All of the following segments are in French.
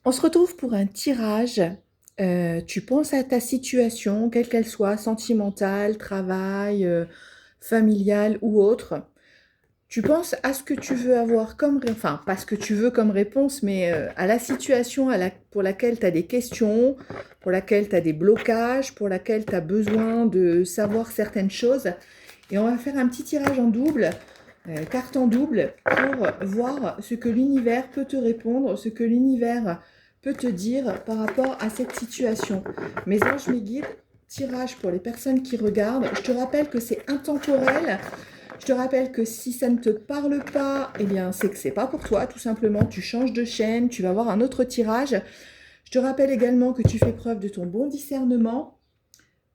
On se retrouve pour un tirage. Tu penses à ta situation, quelle qu'elle soit, sentimentale, travail, familiale ou autre. Tu penses à ce que tu veux avoir comme, enfin, pas ce que tu veux comme réponse, mais à la situation pour laquelle tu as des questions, pour laquelle tu as des blocages, pour laquelle tu as besoin de savoir certaines choses. Et on va faire un petit tirage en double, carte en double, pour voir ce que l'univers peut te répondre, ce que l'univers peut te dire par rapport à cette situation. Mes anges, mes guides, tirage pour les personnes qui regardent. Je te rappelle que c'est intemporel. Je te rappelle que si ça ne te parle pas, eh bien, c'est que c'est pas pour toi, tout simplement. Tu changes de chaîne, tu vas voir un autre tirage. Je te rappelle également que tu fais preuve de ton bon discernement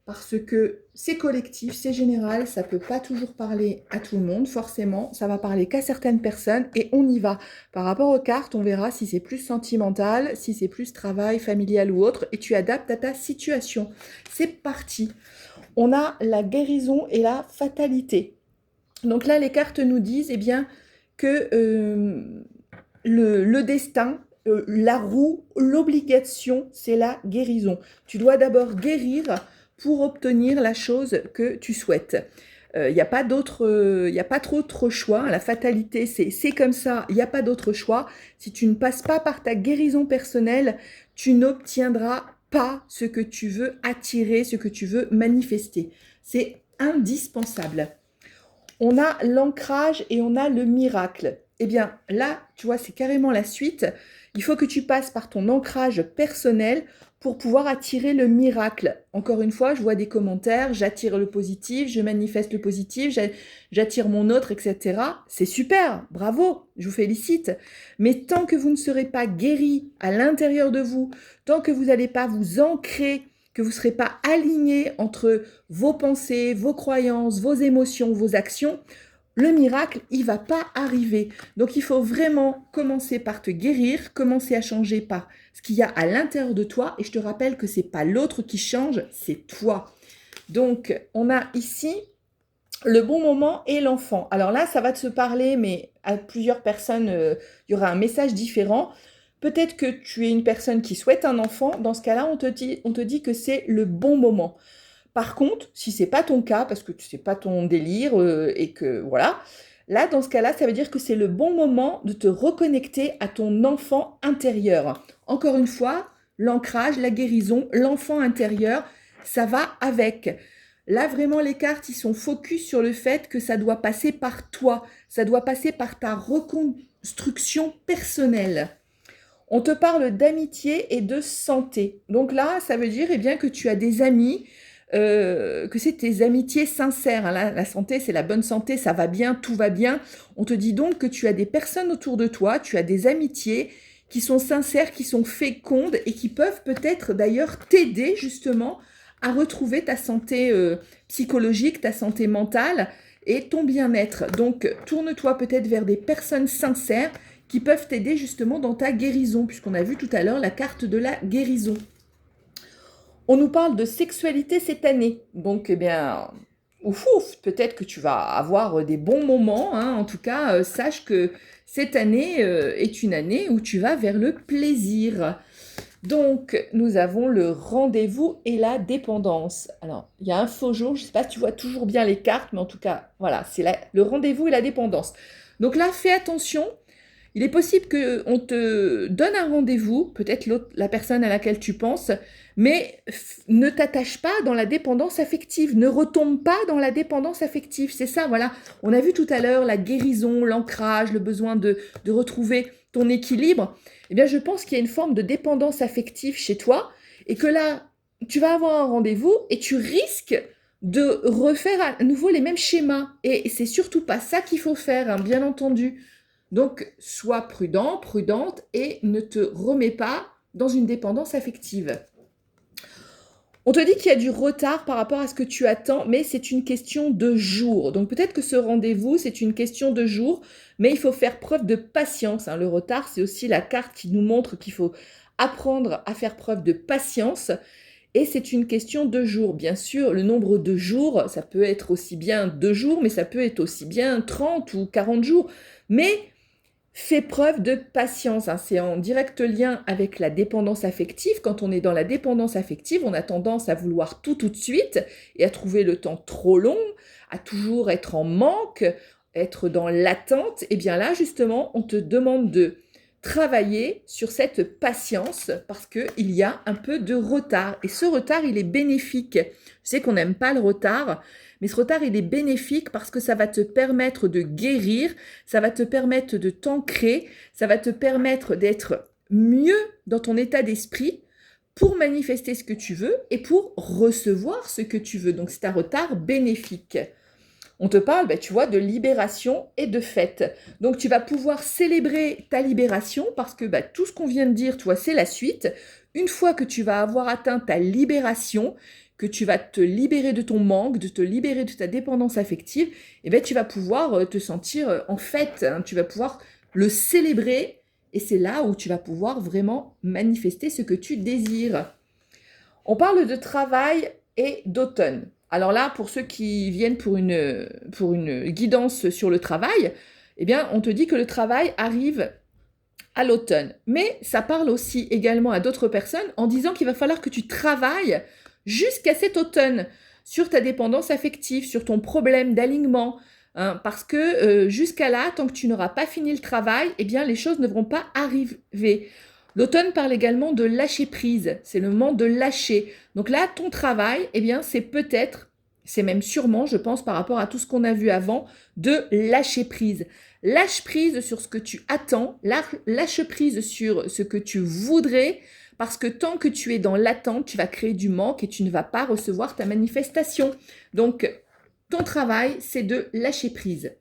parce que c'est collectif, c'est général, ça ne peut pas toujours parler à tout le monde, forcément, ça va parler qu'à certaines personnes et on y va. Par rapport aux cartes, on verra si c'est plus sentimental, si c'est plus travail, familial ou autre, et tu adaptes à ta situation. C'est parti. On a la guérison et la fatalité. Donc là, les cartes nous disent eh bien, que le destin, la roue, l'obligation, c'est la guérison. Tu dois d'abord guérir pour obtenir la chose que tu souhaites. Il n'y a pas d'autre, il a pas trop d'autre choix. La fatalité, c'est comme ça. Il n'y a pas d'autre choix. Si tu ne passes pas par ta guérison personnelle, tu n'obtiendras pas ce que tu veux attirer, ce que tu veux manifester. C'est indispensable. On a l'ancrage et on a le miracle. Eh bien, là, tu vois, c'est carrément la suite. Il faut que tu passes par ton ancrage personnel pour pouvoir attirer le miracle. Encore une fois, je vois des commentaires, j'attire le positif, je manifeste le positif, j'attire mon autre, etc. C'est super, bravo, je vous félicite. Mais tant que vous ne serez pas guéri à l'intérieur de vous, tant que vous n'allez pas vous ancrer, que vous ne serez pas aligné entre vos pensées, vos croyances, vos émotions, vos actions, le miracle, il ne va pas arriver. Donc, il faut vraiment commencer par te guérir, commencer à changer par ce qu'il y a à l'intérieur de toi. Et je te rappelle que ce n'est pas l'autre qui change, c'est toi. Donc, on a ici le bon moment et l'enfant. Alors là, ça va te se parler, mais à plusieurs personnes, il y aura un message différent. Peut-être que tu es une personne qui souhaite un enfant. Dans ce cas-là, on te dit que c'est le bon moment. Par contre, si c'est pas ton cas, parce que c'est pas ton délire et que voilà, là, dans ce cas-là, ça veut dire que c'est le bon moment de te reconnecter à ton enfant intérieur. Encore une fois, l'ancrage, la guérison, l'enfant intérieur, ça va avec. Là, vraiment, les cartes, ils sont focus sur le fait que ça doit passer par toi, ça doit passer par ta reconstruction personnelle. On te parle d'amitié et de santé. Donc là, ça veut dire eh bien, que tu as des amis, que c'est tes amitiés sincères. Hein. La santé, c'est la bonne santé, ça va bien, tout va bien. On te dit donc que tu as des personnes autour de toi, tu as des amitiés qui sont sincères, qui sont fécondes et qui peuvent peut-être d'ailleurs t'aider justement à retrouver ta santé psychologique, ta santé mentale et ton bien-être. Donc, tourne-toi peut-être vers des personnes sincères qui peuvent t'aider justement dans ta guérison, puisqu'on a vu tout à l'heure la carte de la guérison. On nous parle de sexualité cette année. Donc, eh bien, ouf, peut-être que tu vas avoir des bons moments. Hein. En tout cas, sache que cette année est une année où tu vas vers le plaisir. Donc, nous avons le rendez-vous et la dépendance. Alors, il y a un faux jour, je ne sais pas si tu vois toujours bien les cartes, mais en tout cas, voilà, c'est le rendez-vous et la dépendance. Donc là, fais attention. Il est possible qu'on te donne un rendez-vous, peut-être la personne à laquelle tu penses, mais ne t'attache pas dans la dépendance affective, ne retombe pas dans la dépendance affective. C'est ça, voilà. On a vu tout à l'heure la guérison, l'ancrage, le besoin de retrouver ton équilibre. Eh bien, je pense qu'il y a une forme de dépendance affective chez toi et que là, tu vas avoir un rendez-vous et tu risques de refaire à nouveau les mêmes schémas. Et c'est surtout pas ça qu'il faut faire, hein, bien entendu. Donc, sois prudent, prudente et ne te remets pas dans une dépendance affective. On te dit qu'il y a du retard par rapport à ce que tu attends, mais c'est une question de jours. Donc peut-être que ce rendez-vous, c'est une question de jours, mais il faut faire preuve de patience. Hein. Le retard, c'est aussi la carte qui nous montre qu'il faut apprendre à faire preuve de patience. Et c'est une question de jours. Bien sûr, le nombre de jours, ça peut être aussi bien 2 jours, mais ça peut être aussi bien 30 ou 40 jours. Mais Fais preuve de patience, hein. C'est en direct lien avec la dépendance affective. Quand on est dans la dépendance affective, on a tendance à vouloir tout de suite et à trouver le temps trop long, à toujours être en manque, être dans l'attente. Et bien là, justement, on te demande de travailler sur cette patience parce qu'il y a un peu de retard. Et ce retard, il est bénéfique. Je sais qu'on n'aime pas le retard, mais ce retard, il est bénéfique parce que ça va te permettre de guérir, ça va te permettre de t'ancrer, ça va te permettre d'être mieux dans ton état d'esprit pour manifester ce que tu veux et pour recevoir ce que tu veux. Donc, c'est un retard bénéfique. On te parle, tu vois, de libération et de fête. Donc, tu vas pouvoir célébrer ta libération parce que tout ce qu'on vient de dire, tu vois, c'est la suite. Une fois que tu vas avoir atteint ta libération, que tu vas te libérer de ton manque, de te libérer de ta dépendance affective, tu vas pouvoir te sentir en fête, hein. Tu vas pouvoir le célébrer et c'est là où tu vas pouvoir vraiment manifester ce que tu désires. On parle de travail et d'automne. Alors là, pour ceux qui viennent pour une guidance sur le travail, on te dit que le travail arrive à l'automne. Mais ça parle aussi également à d'autres personnes en disant qu'il va falloir que tu travailles jusqu'à cet automne sur ta dépendance affective, sur ton problème d'alignement, hein, parce que jusqu'à là, tant que tu n'auras pas fini le travail, les choses ne vont pas arriver. L'automne parle également de lâcher prise, c'est le moment de lâcher. Donc là, ton travail, c'est peut-être, c'est même sûrement, je pense, par rapport à tout ce qu'on a vu avant, de lâcher prise. Lâche prise sur ce que tu attends, lâche prise sur ce que tu voudrais, parce que tant que tu es dans l'attente, tu vas créer du manque et tu ne vas pas recevoir ta manifestation. Donc, ton travail, c'est de lâcher prise.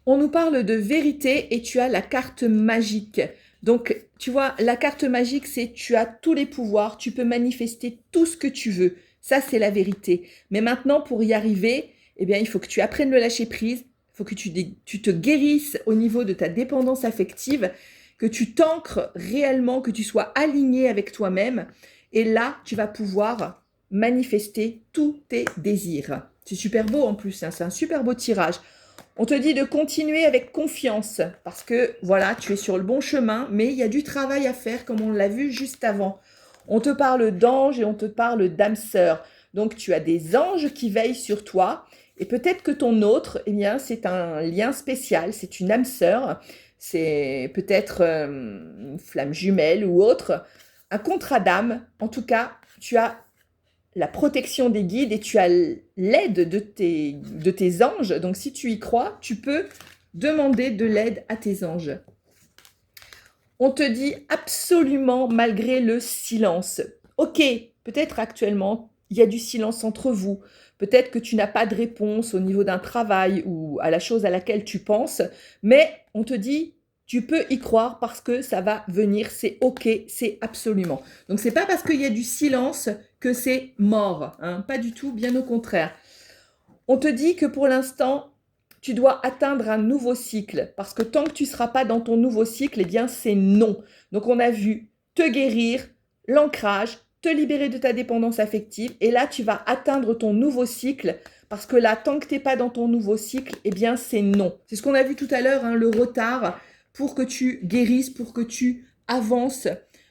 On nous parle de vérité et tu as la carte magique. Donc, tu vois, la carte magique, c'est tu as tous les pouvoirs, tu peux manifester tout ce que tu veux. Ça, c'est la vérité. Mais maintenant, pour y arriver, il faut que tu apprennes le lâcher prise, il faut que tu te guérisses au niveau de ta dépendance affective, que tu t'ancres réellement, que tu sois aligné avec toi-même. Et là, tu vas pouvoir manifester tous tes désirs. C'est super beau en plus, hein, c'est un super beau tirage. On te dit de continuer avec confiance parce que voilà, tu es sur le bon chemin, mais il y a du travail à faire comme on l'a vu juste avant. On te parle d'anges et on te parle d'âme sœur. Donc tu as des anges qui veillent sur toi et peut-être que ton autre, c'est un lien spécial, c'est une âme sœur, c'est peut-être une flamme jumelle ou autre, un contrat d'âme. En tout cas, tu as la protection des guides et tu as l'aide de tes anges. Donc, si tu y crois, tu peux demander de l'aide à tes anges. On te dit absolument malgré le silence. Ok, peut-être actuellement, il y a du silence entre vous. Peut-être que tu n'as pas de réponse au niveau d'un travail ou à la chose à laquelle tu penses, mais on te dit tu peux y croire parce que ça va venir, c'est ok, c'est absolument. Donc, c'est pas parce qu'il y a du silence que c'est mort, hein, pas du tout, bien au contraire. On te dit que pour l'instant, tu dois atteindre un nouveau cycle parce que tant que tu ne seras pas dans ton nouveau cycle, c'est non. Donc, on a vu te guérir, l'ancrage, te libérer de ta dépendance affective et là, tu vas atteindre ton nouveau cycle parce que là, tant que tu n'es pas dans ton nouveau cycle, c'est non. C'est ce qu'on a vu tout à l'heure, hein, le retard pour que tu guérisses, pour que tu avances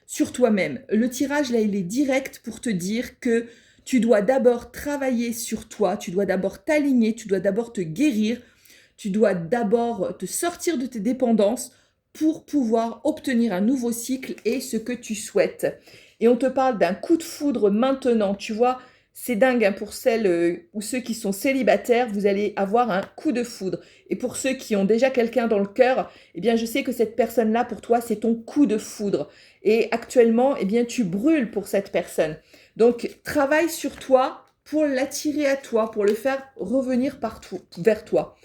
sur toi-même. Le tirage, là, il est direct pour te dire que tu dois d'abord travailler sur toi, tu dois d'abord t'aligner, tu dois d'abord te guérir, tu dois d'abord te sortir de tes dépendances pour pouvoir obtenir un nouveau cycle et ce que tu souhaites. Et on te parle d'un coup de foudre maintenant, tu vois. C'est dingue, hein, pour celles ou ceux qui sont célibataires, vous allez avoir un coup de foudre. Et pour ceux qui ont déjà quelqu'un dans le cœur, je sais que cette personne-là, pour toi, c'est ton coup de foudre. Et actuellement, tu brûles pour cette personne. Donc, travaille sur toi pour l'attirer à toi, pour le faire revenir vers toi.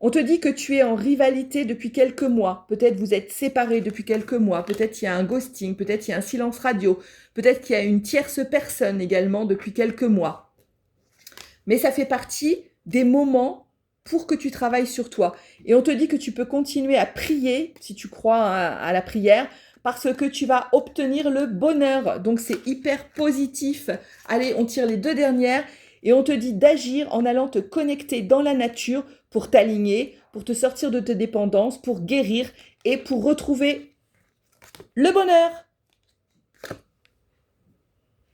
On te dit que tu es en rivalité depuis quelques mois. Peut-être vous êtes séparés depuis quelques mois. Peut-être il y a un ghosting. Peut-être il y a un silence radio. Peut-être qu'il y a une tierce personne également depuis quelques mois. Mais ça fait partie des moments pour que tu travailles sur toi. Et on te dit que tu peux continuer à prier, si tu crois à la prière, parce que tu vas obtenir le bonheur. Donc, c'est hyper positif. Allez, on tire les deux dernières. Et on te dit d'agir en allant te connecter dans la nature pour t'aligner, pour te sortir de tes dépendances, pour guérir et pour retrouver le bonheur.